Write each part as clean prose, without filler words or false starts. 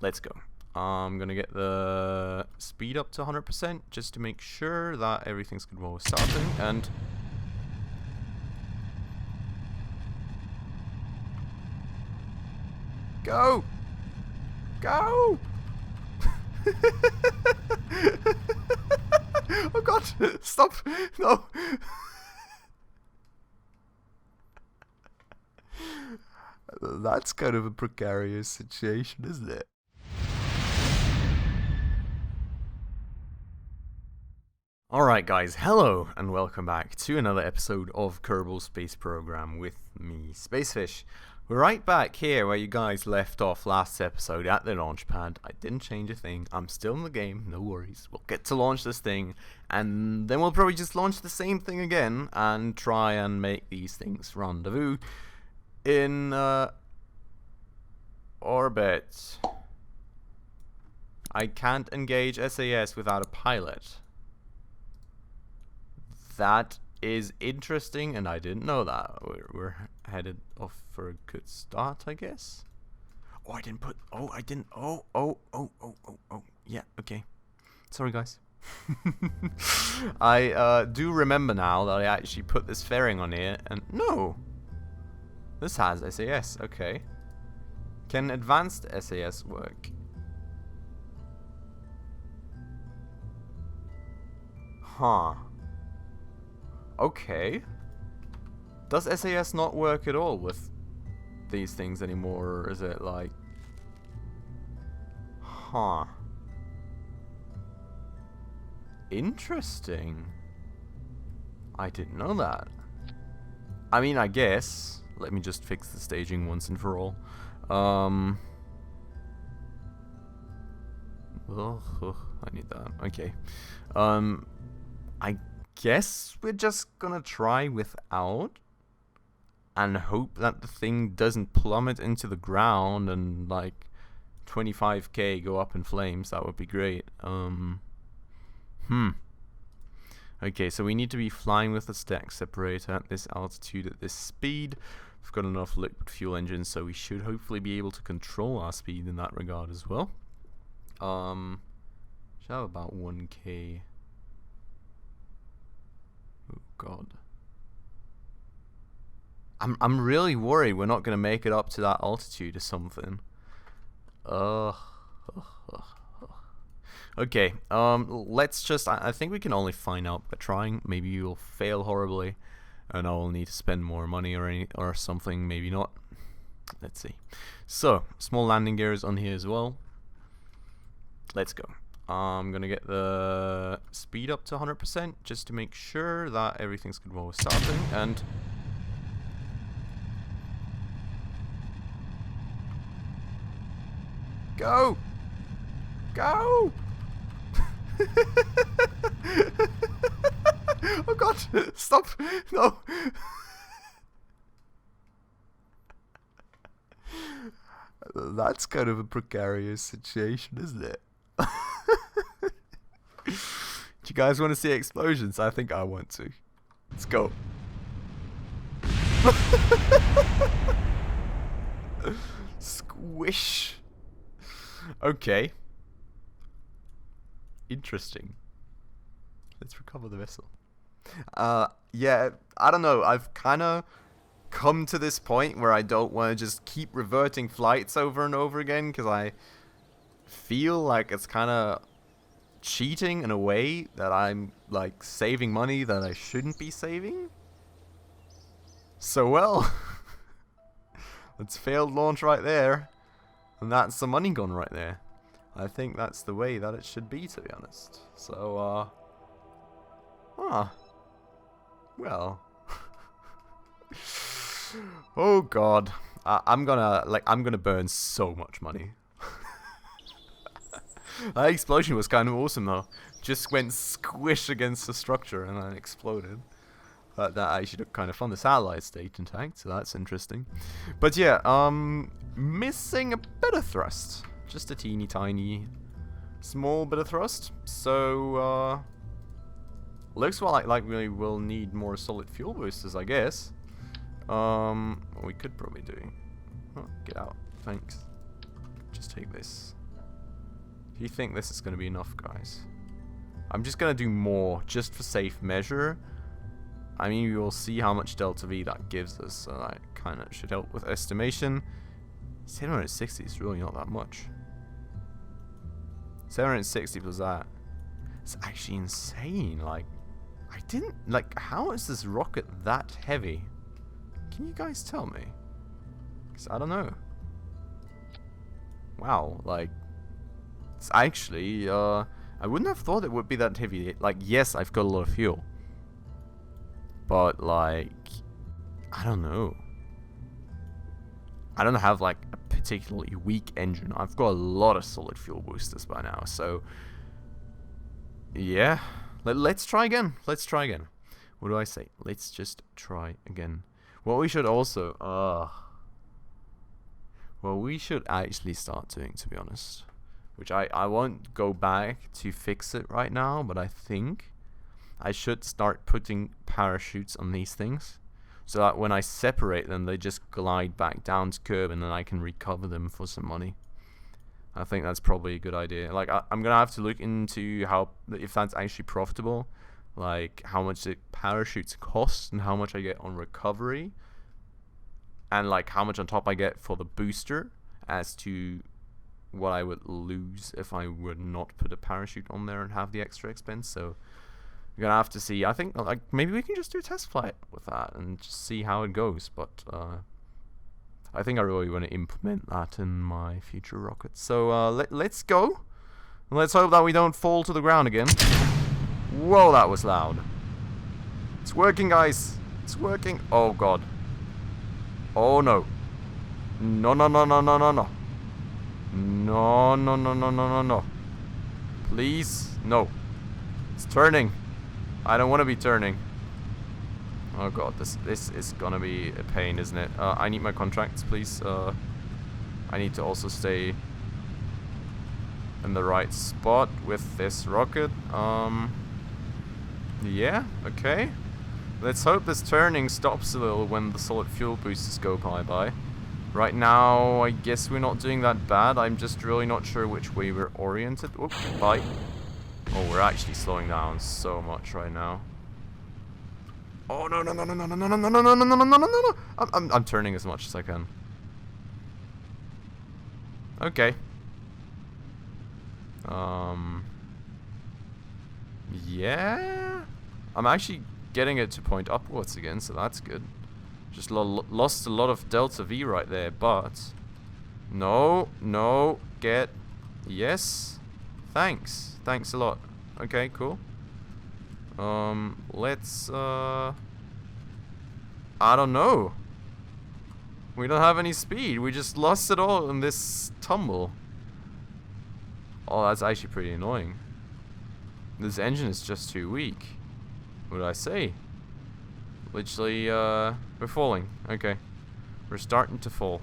let's go. I'm gonna get the speed up to 100% just to make sure that everything's good while we're starting, and go! Go! Oh god! Stop! No! That's kind of a precarious situation, isn't it? Alright guys, hello and welcome back to another episode of Kerbal Space Program with me, Spacefish. We're right back here where you guys left off last episode at the launch pad. I didn't change a thing, I'm still in the game, no worries. We'll get to launch this thing, and then we'll probably just launch the same thing again and try and make these things rendezvous in orbit. I can't engage SAS without a pilot. That is interesting, and I didn't know that. We're headed off for a good start, I guess. Oh, I didn't put. Oh, I didn't. Oh. Yeah, okay. Sorry, guys. I do remember now that I actually put this fairing on here, and no. This has SAS. Okay. Can advanced SAS work? Huh. Okay. Does SAS not work at all with these things anymore, or is it like... Huh. Interesting. I didn't know that. I mean, I guess... Let me just fix the staging once and for all. I need that. Okay. I guess we're just gonna try without and hope that the thing doesn't plummet into the ground and like 25k go up in flames. That would be great. Okay, so we need to be flying with the stack separator at this altitude, at this speed. We've got enough liquid fuel engines, so we should hopefully be able to control our speed in that regard as well. Should have about 1k. Oh god. I'm really worried we're not gonna make it up to that altitude or something. Okay, let's just, I think we can only find out by trying. Maybe you'll fail horribly and I'll need to spend more money or something, maybe not. Let's see. So, small landing gears on here as well. Let's go. I'm gonna get the speed up to 100% just to make sure that everything's good while we're starting, and go! Go! Oh god! Stop! No! That's kind of a precarious situation, isn't it? Do you guys want to see explosions? I think I want to. Let's go. Squish. Okay. Interesting. Let's recover the vessel. Yeah, I don't know. I've kind of come to this point where I don't want to just keep reverting flights over and over again, because I feel like it's kind of cheating in a way that I'm like saving money that I shouldn't be saving. So well, it's failed launch right there, and that's the money gone right there. I think that's the way that it should be, to be honest. So well. Oh god, I'm gonna burn so much money. That explosion was kind of awesome though. Just went squish against the structure and then exploded. That actually looked kind of fun. The satellite stayed intact, so that's interesting. But yeah, missing a bit of thrust. Just a teeny tiny small bit of thrust. So looks like we will need more solid fuel boosters, I guess. We could probably do. Oh, get out. Thanks. Just take this. Do you think this is going to be enough, guys? I'm just going to do more, just for safe measure. I mean, we will see how much delta V that gives us, so that kind of should help with estimation. 760 is really not that much. 760 plus that. It's actually insane. Like, I didn't... Like, how is this rocket that heavy? Can you guys tell me? Because I don't know. Wow, like... It's actually, I wouldn't have thought it would be that heavy. Like, yes, I've got a lot of fuel. But, like... I don't know. I don't have, like, a particularly weak engine. I've got a lot of solid fuel boosters by now, so... Yeah. Let's try again. Let's try again. What do I say? Let's just try again. What we should also... well, we should actually start doing, to be honest. Which I won't go back to fix it right now, but I think I should start putting parachutes on these things. So that when I separate them, they just glide back down to curb, and then I can recover them for some money. I think that's probably a good idea. Like, I'm gonna have to look into if that's actually profitable, like how much the parachutes cost and how much I get on recovery, and like how much on top I get for the booster, as to what I would lose if I would not put a parachute on there and have the extra expense. So we're gonna have to see. I think like maybe we can just do a test flight with that and just see how it goes. But I think I really want to implement that in my future rockets. So let's go. Let's hope that we don't fall to the ground again. Whoa, that was loud. It's working, guys. It's working. Oh god. Oh no. No, no, no, no, no, no, no. No, no, no, no, no, no, no. Please. No. It's turning. I don't want to be turning. Oh god, this is gonna be a pain, isn't it? I need my contracts, please. I need to also stay in the right spot with this rocket. Yeah, okay. Let's hope this turning stops a little when the solid fuel boosters go by. Right now, I guess we're not doing that bad. I'm just really not sure which way we're oriented. Oops, bye. Oh, we're actually slowing down so much right now. Oh no no no no no no no no no no no no no no no no! I'm turning as much as I can. Okay. Yeah. I'm actually getting it to point upwards again, so that's good. Just lost a lot of delta V right there, but no, yes. Thanks a lot. Okay, cool. Let's, I don't know. We don't have any speed. We just lost it all in this tumble. Oh, that's actually pretty annoying. This engine is just too weak. What did I say? Literally, we're falling. Okay. We're starting to fall.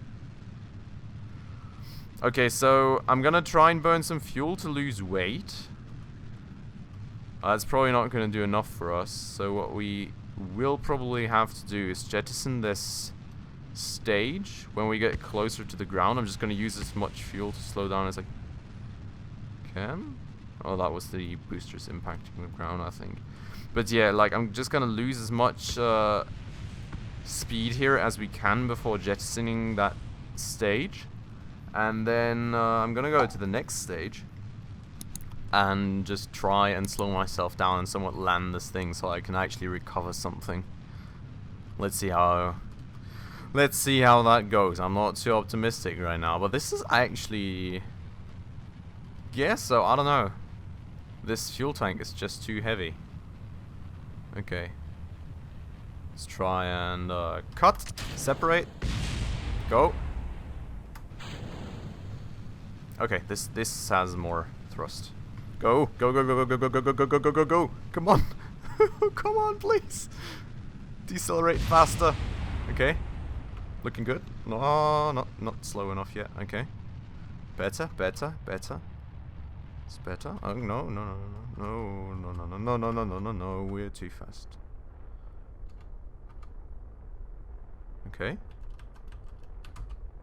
Okay, so I'm gonna try and burn some fuel to lose weight. That's probably not going to do enough for us, so what we will probably have to do is jettison this stage when we get closer to the ground. I'm just going to use as much fuel to slow down as I can. Oh, that was the boosters impacting the ground, I think. But yeah, like, I'm just going to lose as much speed here as we can before jettisoning that stage. And then I'm going to go to the next stage and just try and slow myself down and somewhat land this thing so I can actually recover something. Let's see how that goes. I'm not too optimistic right now, but this is actually, yeah, so I don't know. This fuel tank is just too heavy. Okay. Let's try and cut, separate, go. Okay, this has more thrust. Go, go, go, go, go, go, go, go, go, go, go, go, go. Come on. Come on, please. Decelerate faster. Okay. Looking good. No, not slow enough yet. Okay. Better. It's better. Oh, no. No. We're too fast. Okay.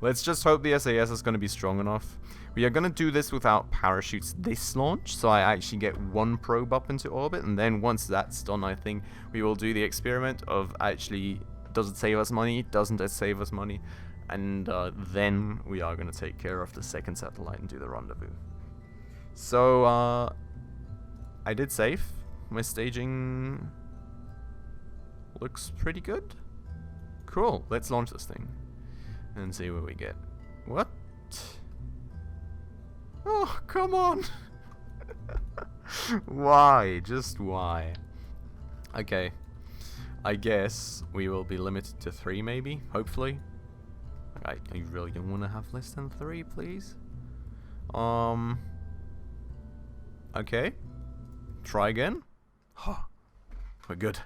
Let's just hope the SAS is going to be strong enough. We are going to do this without parachutes this launch, so I actually get one probe up into orbit, and then once that's done, I think we will do the experiment of actually, does it save us money, doesn't it save us money, and then we are going to take care of the second satellite and do the rendezvous. So, I did save. My staging looks pretty good. Cool, let's launch this thing and see what we get. What? Oh, come on! Why? Just why? Okay. I guess we will be limited to 3 maybe, hopefully. I really don't want to have less than 3, please. Okay. Try again. Huh. We're good.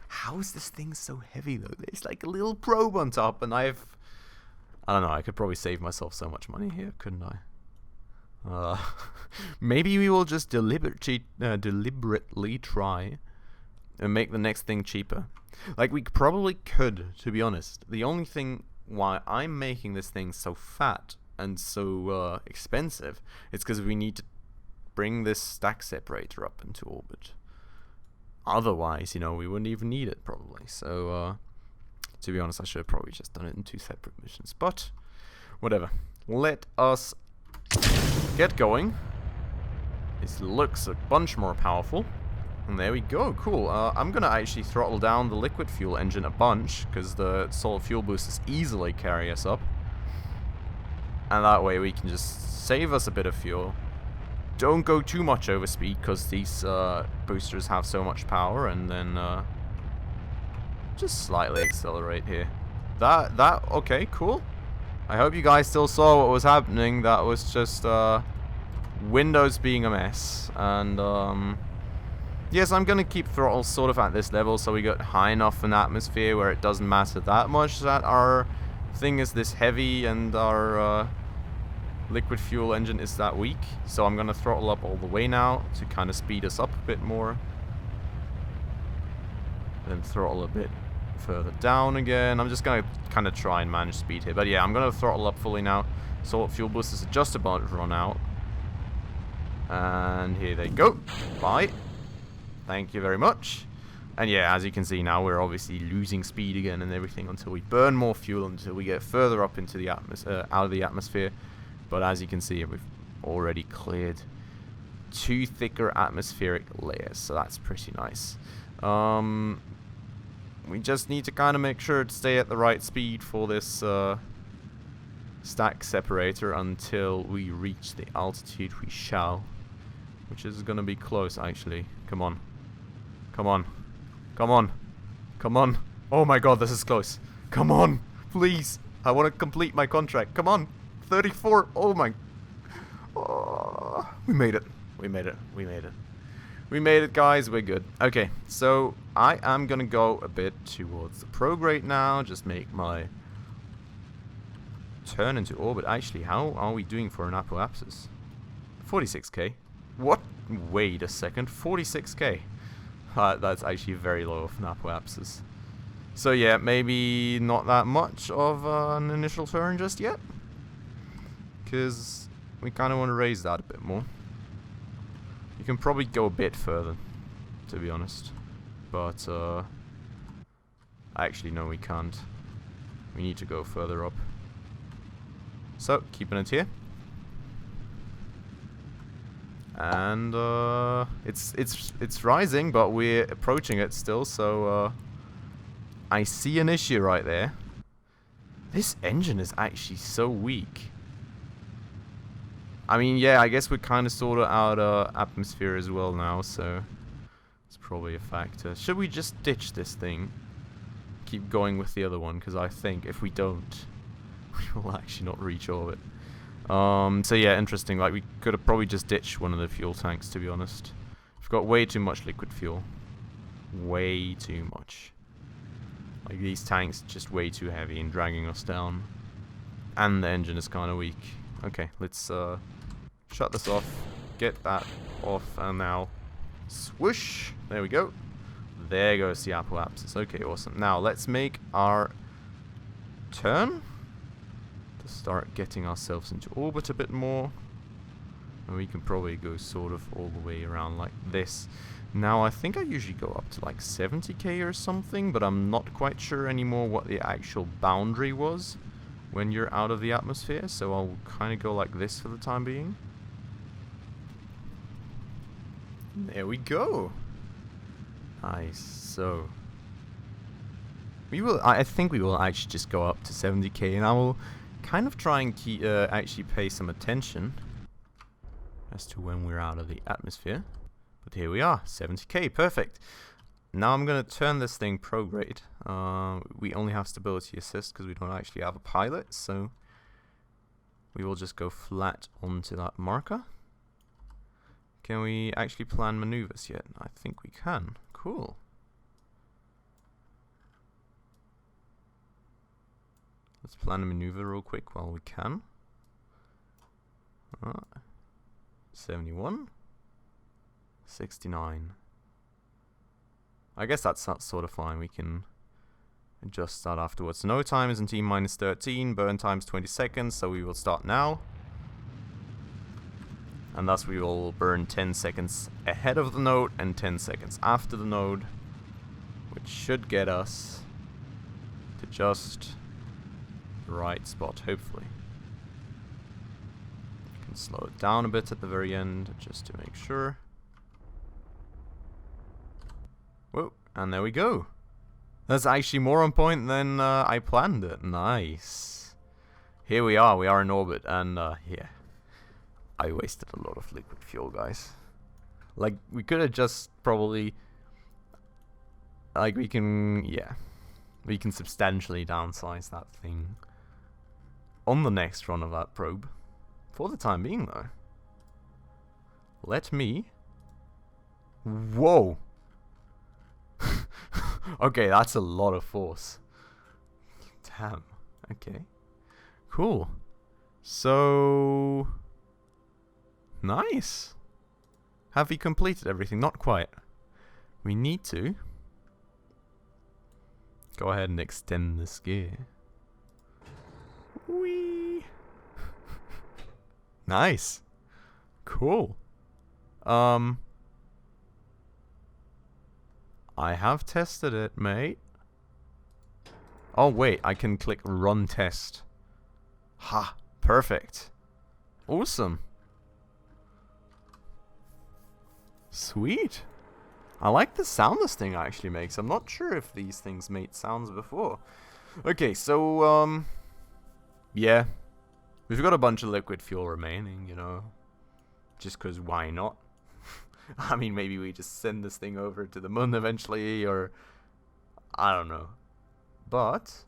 How is this thing so heavy though? There's like a little probe on top, and I don't know, I could probably save myself so much money here, couldn't I? Maybe we will just deliberately try and make the next thing cheaper. Like, we probably could, to be honest. The only thing why I'm making this thing so fat and so expensive is because we need to bring this stack separator up into orbit. Otherwise, you know, we wouldn't even need it probably. So, to be honest, I should have probably just done it in 2 separate missions. But, whatever. Let us get going. This looks a bunch more powerful. And there we go, cool. I'm gonna actually throttle down the liquid fuel engine a bunch, because the solid fuel boosters easily carry us up. And that way we can just save us a bit of fuel. Don't go too much over speed, because these boosters have so much power, and then just slightly accelerate here. Okay, cool. I hope you guys still saw what was happening. That was just Windows being a mess. And yes, I'm gonna keep throttle sort of at this level, so we got high enough in atmosphere where it doesn't matter that much that our thing is this heavy and our liquid fuel engine is that weak. So I'm gonna throttle up all the way now to kind of speed us up a bit more. Then throttle a bit further down again. I'm just gonna kind of try and manage speed here, but yeah, I'm gonna throttle up fully now. Solid fuel boosters are just about to run out, and here they go. Bye. Thank you very much. And yeah, as you can see now, we're obviously losing speed again and everything until we burn more fuel, until we get further up into the out of the atmosphere. But as you can see, we've already cleared 2 thicker atmospheric layers, so that's pretty nice. We just need to kind of make sure to stay at the right speed for this stack separator until we reach the altitude we shall, which is going to be close actually. Come on. Come on. Come on. Come on. Oh my god, this is close. Come on. Please. I want to complete my contract. Come on. 34. Oh my. Oh, we made it. We made it. We made it. We made it, guys. We're good. Okay, so I am going to go a bit towards the prograde now. Just make my turn into orbit. Actually, how are we doing for an apoapsis? 46k. What? Wait a second. 46k. That's actually very low of an apoapsis. So yeah, maybe not that much of an initial turn just yet, because we kind of want to raise that a bit more. You can probably go a bit further, to be honest, but actually no, we can't. We need to go further up. So keeping it here, and it's rising, but we're approaching it still. So I see an issue right there. This engine is actually so weak. I mean, yeah, I guess we're kind of sort of out of atmosphere as well now, so it's probably a factor. Should we just ditch this thing? Keep going with the other one, because I think if we don't, we will actually not reach orbit. So yeah, interesting. Like, we could have probably just ditched one of the fuel tanks, to be honest. We've got way too much liquid fuel. Way too much. Like, these tanks are just way too heavy and dragging us down. And the engine is kind of weak. Okay, let's shut this off, get that off, and now swoosh. There we go. There goes the apoapsis. Okay, awesome. Now let's make our turn. start getting ourselves into orbit a bit more. And we can probably go sort of all the way around like this. Now, I think I usually go up to like 70k or something, but I'm not quite sure anymore what the actual boundary was when you're out of the atmosphere, so I'll kind of go like this for the time being. There we go. Nice. So we will. I think we will actually just go up to 70k, and I will kind of try and keep actually pay some attention as to when we're out of the atmosphere. But here we are, 70k, perfect. Now I'm gonna turn this thing prograde. We only have stability assist because we don't actually have a pilot, so we will just go flat onto that marker. Can we actually plan maneuvers yet? I think we can. Cool. Let's plan a maneuver real quick while we can. 71. 69. I guess that's sort of fine. We can adjust that afterwards. No time is in T minus 13. Burn time's 20 seconds, so we will start now. And thus we will burn 10 seconds ahead of the node and 10 seconds after the node, which should get us to just the right spot, hopefully. We can slow it down a bit at the very end, just to make sure. Whoa, and there we go. That's actually more on point than I planned it. Nice. Here we are in orbit, and yeah. I wasted a lot of liquid fuel, guys. Like, we could have just probably... Like, we can substantially downsize that thing on the next run of that probe. For the time being, though. Let me... Whoa! Okay, that's a lot of force. Damn. Okay. Cool. So... Nice. Have we completed everything? Not quite. We need to go ahead and extend this gear. Whee! Nice. Cool. I have tested it, mate. Oh wait, I can click run test. Ha, perfect. Awesome. Sweet. I like the sound this thing actually makes. I'm not sure if these things made sounds before. Okay, so, yeah. We've got a bunch of liquid fuel remaining, you know. Just because why not? I mean, maybe we just send this thing over to the moon eventually, or... I don't know. But...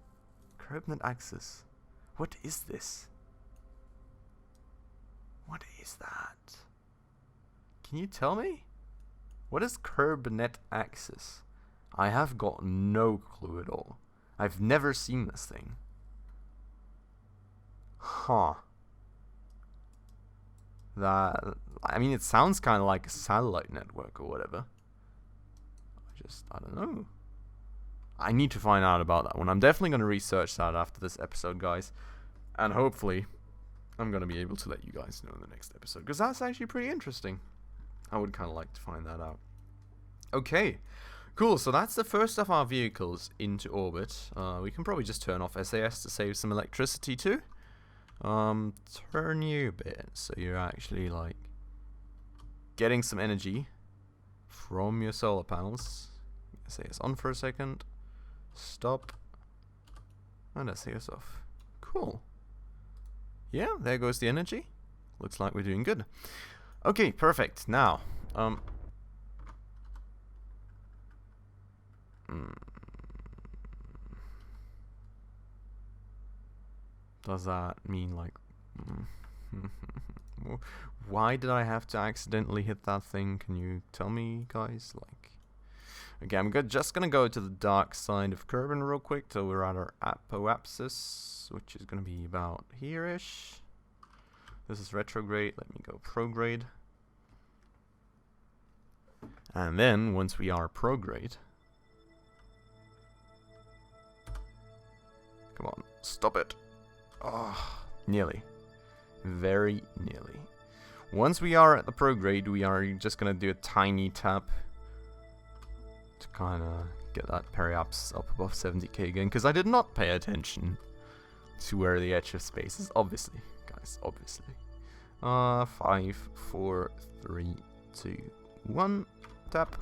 Coordinate axis. What is this? What is that? Can you tell me? What is coordinate axis? I have got no clue at all. I've never seen this thing. Huh. I mean, it sounds kind of like a satellite network or whatever. I don't know. I need to find out about that one. I'm definitely going to research that after this episode, guys. And hopefully, I'm going to be able to let you guys know in the next episode. Because that's actually pretty interesting. I would kind of like to find that out. Okay, cool. So that's the first of our vehicles into orbit. We can probably just turn off SAS to save some electricity too. Turn you a bit so you're actually like getting some energy from your solar panels. SAS on for a second. Stop. And SAS off. Cool. Yeah, there goes the energy. Looks like we're doing good. Okay, perfect. Now, does that mean like... Why did I have to accidentally hit that thing? Can you tell me, guys? Like, okay, I'm just gonna go to the dark side of Kerbal real quick till we're at our apoapsis, which is gonna be about here-ish. This is retrograde. Let me go prograde. And then, once we are prograde... Come on, stop it. Oh, Nearly. Very nearly. Once we are at the prograde, we are just gonna do a tiny tap to kind of get that periaps up above 70k again, because I did not pay attention to where the edge of space is, obviously, guys, obviously. 5, 4, 3, 2, 1, tap.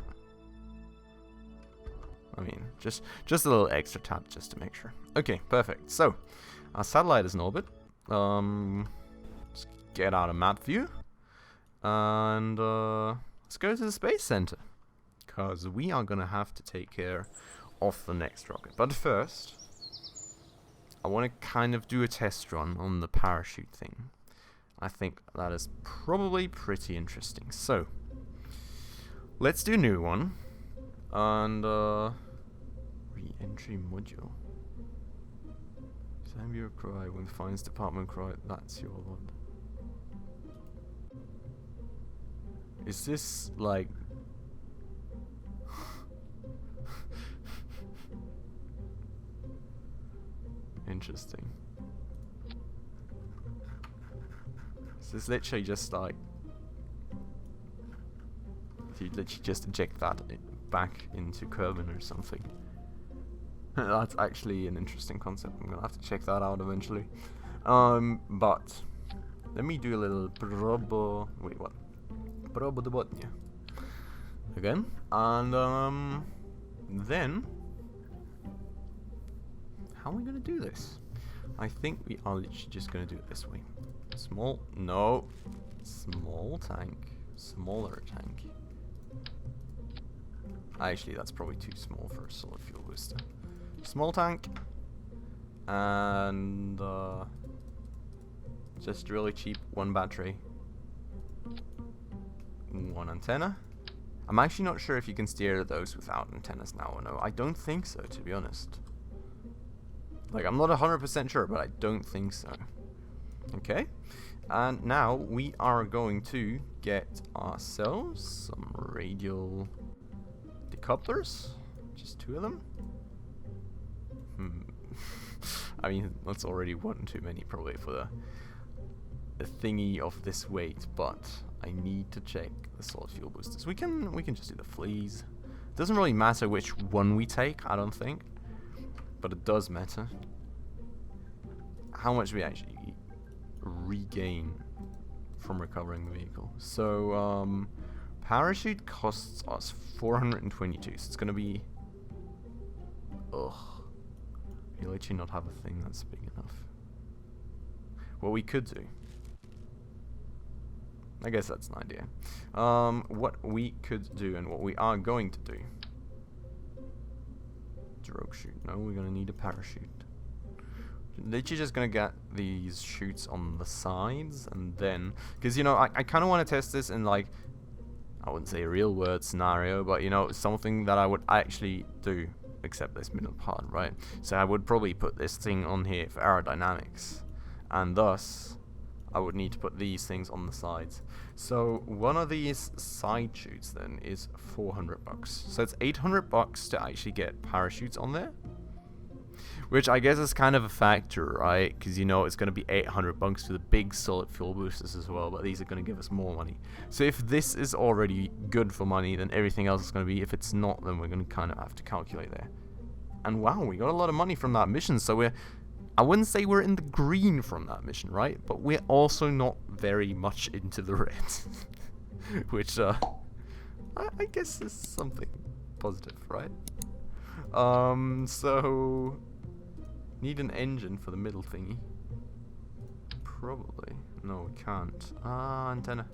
I mean, just a little extra tap just to make sure. Okay, perfect. So, our satellite is in orbit. Let's get out of map view. And let's go to the Space Center. Because we are going to have to take care of the next rocket. But first, I want to kind of do a test run on the parachute thing. I think that is probably pretty interesting. So, let's do a new one. And re-entry module. Time your cry when finds department cry. That's your lot. Is this like? Interesting. Is this literally just like? You literally just inject that back into Kerbal or something. That's actually an interesting concept. I'm gonna have to check that out eventually. But let me do a little probodobotnia again, and then how are we gonna do this? I think we are literally just gonna do it this way. Small tank, smaller tank. Actually, that's probably too small for a solid fuel booster. Small tank, and just really cheap, 1 battery, 1 antenna. I'm actually not sure if you can steer those without antennas now or no. I don't think so, to be honest. Like, I'm not 100% sure, but I don't think so. Okay, and now we are going to get ourselves some radial decouplers, just 2 of them. I mean, that's already 1 too many probably for the thingy of this weight, but I need to check the solid fuel boosters. We can just do the fleas. It doesn't really matter which one we take, I don't think, but it does matter how much we actually regain from recovering the vehicle. So parachute costs us 422, so it's gonna be you literally not have a thing that's big enough. What we could do, I guess that's an idea. What we could do and what we are going to do. Drogue chute. No, we're gonna need a parachute. Literally just gonna get these chutes on the sides, and then, because you know, I kind of want to test this in, like, I wouldn't say a real world scenario, but you know, something that I would actually do, except this middle part, right? So I would probably put this thing on here for aerodynamics, and thus I would need to put these things on the sides. So one of these side chutes then is $400. So it's $800 to actually get parachutes on there, which I guess is kind of a factor, right? Because you know it's going to be $800 for the big solid fuel boosters as well, but these are going to give us more money. So if this is already good for money, then everything else is going to be. If it's not, then we're going to kind of have to calculate there. And wow, we got a lot of money from that mission, so I wouldn't say we're in the green from that mission, right? But we're also not very much into the red, which I guess is something positive, right? So need an engine for the middle thingy. Probably. No, we can't. Antenna.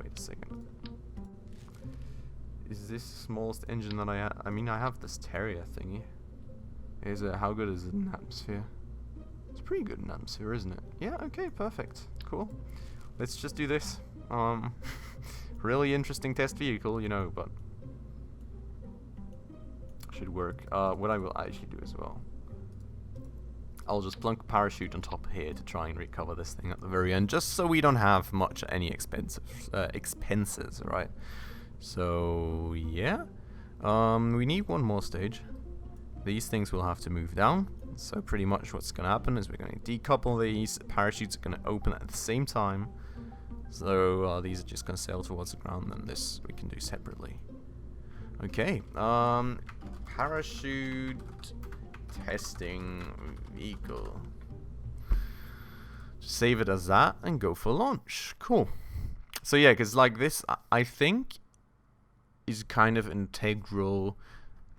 Wait a second. Is this the smallest engine that I have? I mean, I have this Terrier thingy. Is it? How good is it in atmosphere? It's pretty good in atmosphere, isn't it? Yeah, okay, perfect. Cool. Let's just do this. Really interesting test vehicle, you know, but should work. What I will actually do as well, I'll just plunk a parachute on top here to try and recover this thing at the very end, just so we don't have much any expenses, right? So yeah, we need 1 more stage. These things will have to move down. So pretty much what's going to happen is we're going to decouple these. Parachutes are going to open at the same time. So these are just going to sail towards the ground, and this we can do separately. Okay. Parachute testing vehicle. Just save it as that and go for launch. Cool. So yeah, because like this, I think is kind of integral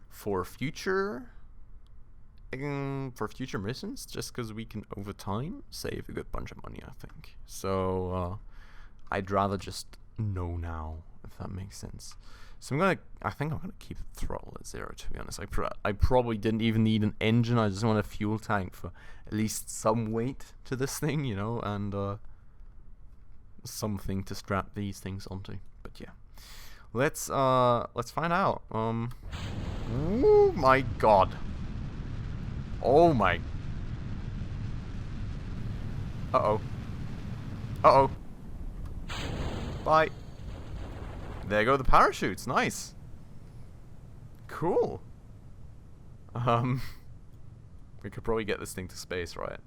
for future missions, just because we can over time save a good bunch of money, I think. So I'd rather just know now, if that makes sense. So I think I'm gonna keep the throttle at 0, to be honest. I probably didn't even need an engine. I just want a fuel tank for at least some weight to this thing, you know, and something to strap these things onto. But yeah, let's find out. Oh my god. Oh my. Uh-oh. Uh-oh. Bye. There go the parachutes. Nice. Cool. We could probably get this thing to space, right?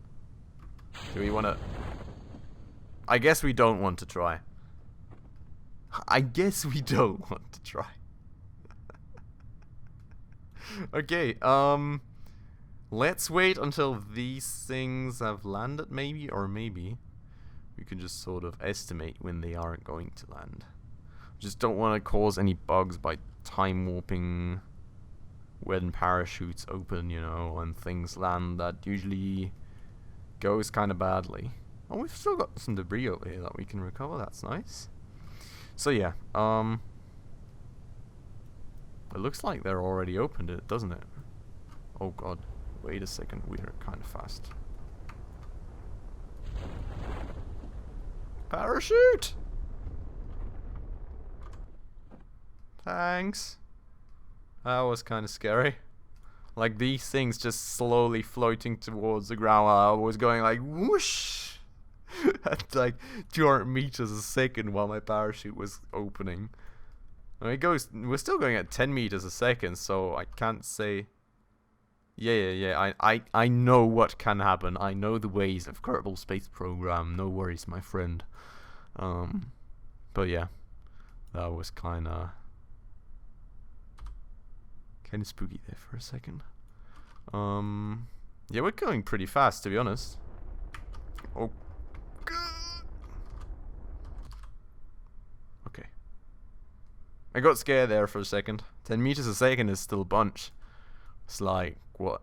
Do we want to... I guess we don't want to try. I guess we don't want to try. Okay, let's wait until these things have landed, maybe, or maybe we can just sort of estimate when they are going to land. Just don't want to cause any bugs by time warping when parachutes open, you know, and things land. That usually goes kind of badly. Oh, we've still got some debris over here that we can recover. That's nice. So yeah, it looks like they're already opened it, doesn't it? Oh god, wait a second, we're kind of fast. Parachute! Thanks. That was kind of scary. Like these things just slowly floating towards the ground while I was going like whoosh at like 200 meters a second while my parachute was opening. I mean, we're still going at 10 meters a second, so I can't say. Yeah. I know what can happen. I know the ways of Kerbal Space Program. No worries, my friend. But yeah, that was kind of spooky there for a second. Yeah, we're going pretty fast, to be honest. Oh, God. Okay. I got scared there for a second. 10 meters a second is still a bunch. It's like, what?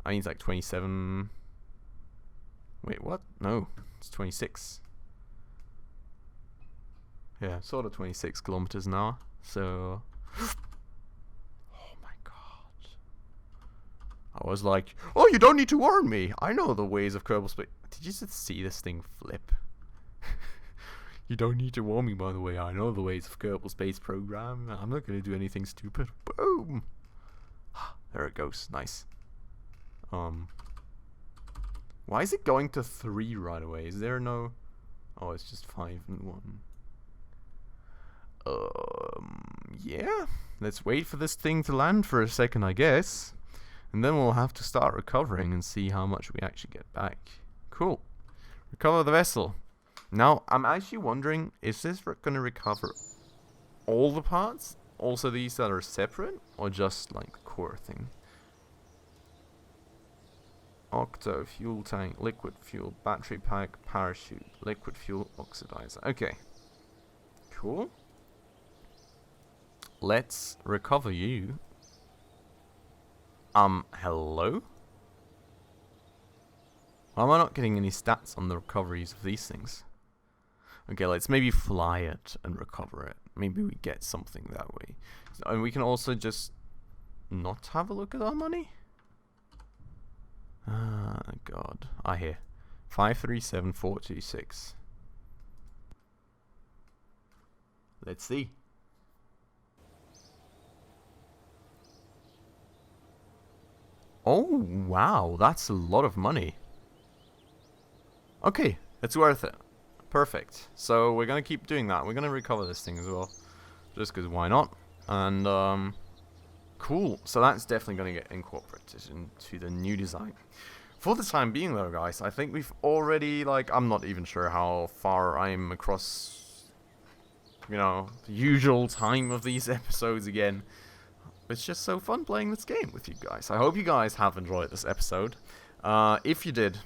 I think it's like 27. Wait, what? No, it's 26. Yeah, sort of 26 kilometers an hour. So... Oh my god. I was like, oh, you don't need to warn me. I know the ways of Kerbal Space. Did you just see this thing flip? You don't need to warn me, by the way. I know the ways of Kerbal Space Program. I'm not going to do anything stupid. Boom. There it goes. Nice. Why is it going to 3 right away? Is there no... Oh, it's just 5 and 1. Yeah. Let's wait for this thing to land for a second, I guess. And then we'll have to start recovering and see how much we actually get back. Cool. Recover the vessel. Now, I'm actually wondering, is this going to recover all the parts? Also these that are separate? Or just like the core thing? Octo, fuel tank, liquid fuel, battery pack, parachute, liquid fuel, oxidizer. Okay. Cool. Let's recover you. Hello? Why am I not getting any stats on the recoveries of these things? Okay, let's maybe fly it and recover it. Maybe we get something that way. And we can also just not have a look at our money? Ah, god. I hear. 537426. Let's see. Oh, wow. That's a lot of money. Okay, it's worth it. Perfect. So we're going to keep doing that. We're going to recover this thing as well. Just because why not? And, Cool. So that's definitely going to get incorporated into the new design. For the time being, though, guys, I think we've already, like, I'm not even sure how far I'm across, you know, the usual time of these episodes again. It's just so fun playing this game with you guys. I hope you guys have enjoyed this episode. If you did,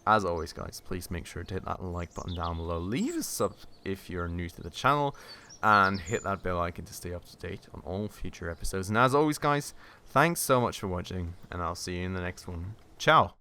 as always, guys, please make sure to hit that like button down below. Leave a sub if you're new to the channel. And hit that bell icon to stay up to date on all future episodes. And as always, guys, thanks so much for watching. And I'll see you in the next one. Ciao.